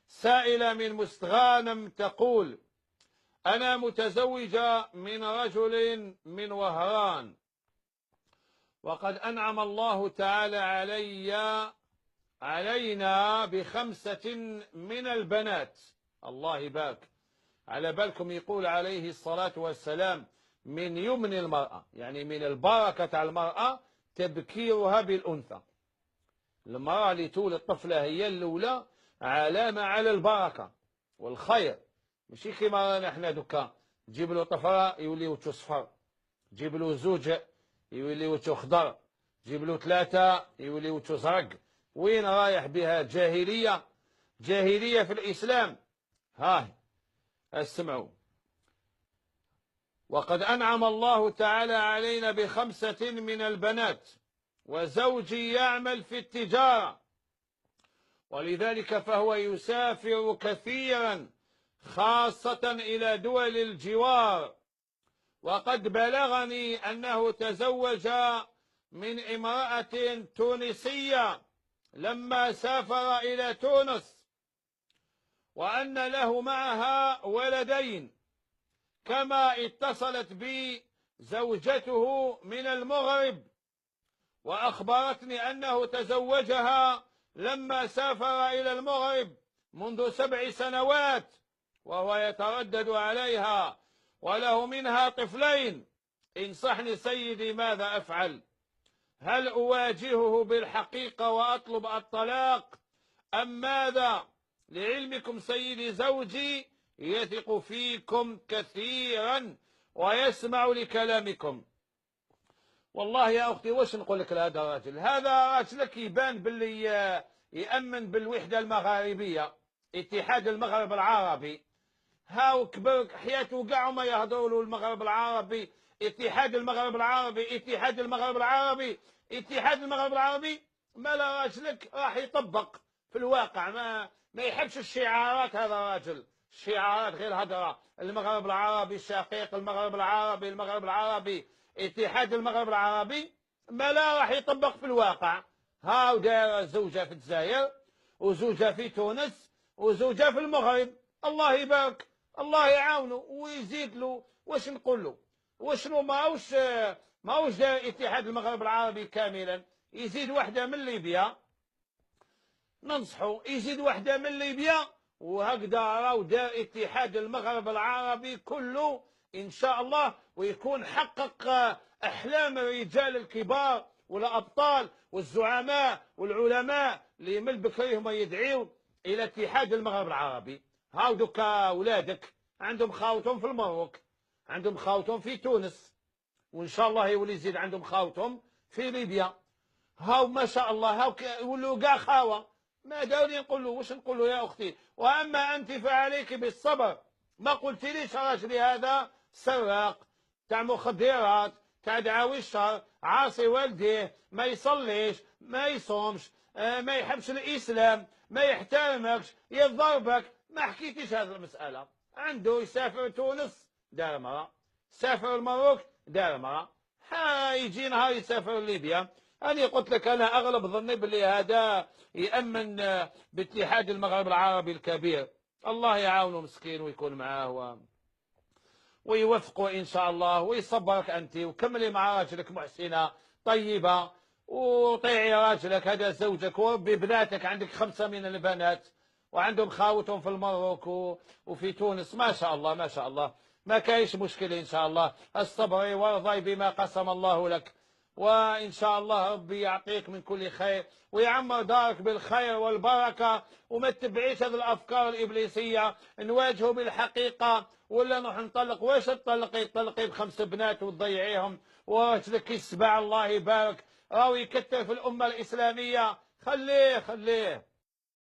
سائلة من مستغانم تقول: أنا متزوجة من رجل من وهران، وقد أنعم الله تعالى علينا ب5 من البنات. الله يبارك. على بالكم يقول عليه الصلاة والسلام: من يمن المرأة، يعني من البركة على المرأة تبكيرها بالأنثى. المرأة اللي تولد طفلة هي الأولى علامة على البركة والخير، ماشي كيما نحن دوكا تجيب له طفرة يولي وجهه صفر، تجيب له زوج يولي وجهه خضر، تجيب له 3 يولي وجهه زرق. وين رايح بها؟ جاهلية، جاهلية في الإسلام. هاي اسمعوا: وقد أنعم الله تعالى علينا ب5 من البنات، وزوجي يعمل في التجارة، ولذلك فهو يسافر كثيرا خاصة إلى دول الجوار. وقد بلغني أنه تزوج من امرأة تونسية لما سافر إلى تونس، وأن له معها ولدين. كما اتصلت بي زوجته من المغرب وأخبرتني أنه تزوجها لما سافر إلى المغرب منذ 7 سنوات، وهو يتردد عليها وله منها طفلين. انصحني سيدي، ماذا أفعل؟ هل أواجهه بالحقيقة وأطلب الطلاق أم ماذا؟ لعلمكم سيدي، زوجي يثق فيكم كثيرا ويسمع لكلامكم. والله يا أختي واش نقول لك لهذا الراجل؟ هذا راجلك يبان باللي يأمن بالوحدة المغاربية، اتحاد المغرب العربي. هاو كبر حياته كاع ما يهضروا له المغرب العربي، اتحاد المغرب العربي، اتحاد المغرب العربي، اتحاد المغرب العربي. ما لا راجلك راح يطبق في الواقع، ما يحبش الشعارات هذا الراجل، الشعارات غير هدرة. المغرب العربي الشقيق، المغرب العربي، المغرب العربي، اتحاد المغرب العربي. ما لا راح يطبق في الواقع. هاو داير زوجة في الجزائر، وزوجة في تونس، وزوجة في المغرب. الله يبارك، الله يعاونه ويزيد له. واش نقول له؟ وشنو ماهوش داير اتحاد المغرب العربي كاملا، يزيد وحده من ليبيا. ننصحوا يزيد وحده من ليبيا، وهكذا راهو دار اتحاد المغرب العربي كله ان شاء الله، ويكون حقق احلام الرجال الكبار والابطال والزعماء والعلماء اللي من بكري هما يدعيوا الى اتحاد المغرب العربي. هاو دوكا ولادك عندهم خاوتهم في المغرب، عندهم خاوتهم في تونس، وان شاء الله يولي يزيد عندهم خاوتهم في ليبيا. هاو ما شاء الله، هاو يولوا كاع خاوه. ما داولي نقول له؟ واش نقول له يا اختي؟ واما انت فعليك بالصبر. ما قلتليش راجلي هذا سراق تاع مخدرات تاع دعاوي الشر، عاصي والديه، ما يصليش، ما يصومش، ما يحبش الاسلام، ما يحترمكش، يضربك. ما حكيتيش هذه المساله. عنده يسافر تونس دار مرة، سافر المروك دار مرة، يجي نهار يسافر ليبيا. أنا قلت لك أنا أغلب ظني باللي هذا يأمن باتحاد المغرب العربي الكبير. الله يعاونه مسكين ويكون معاه ويوفقه إن شاء الله ويصبرك أنت، وكملي مع راجلك محسنة طيبة، وطيعي راجلك هذا زوجك، وربي بناتك. عندك 5 من البنات وعندهم خاوتهم في المروك وفي تونس. ما شاء الله ما شاء الله، ما كايش مشكل إن شاء الله. الصبر وارضي بما قسم الله لك، وإن شاء الله ربي يعطيك من كل خير ويعمر دارك بالخير والبركة. وما تتبعيش هذه الأفكار الإبليسية. نواجهوا بالحقيقة، ولا نروح نطلق. واش تطلقي ب5 بنات وتضيعيهم؟ وراجلك يسبع الله يبارك، راهو يكثر في الأمة الإسلامية. خليه خليه.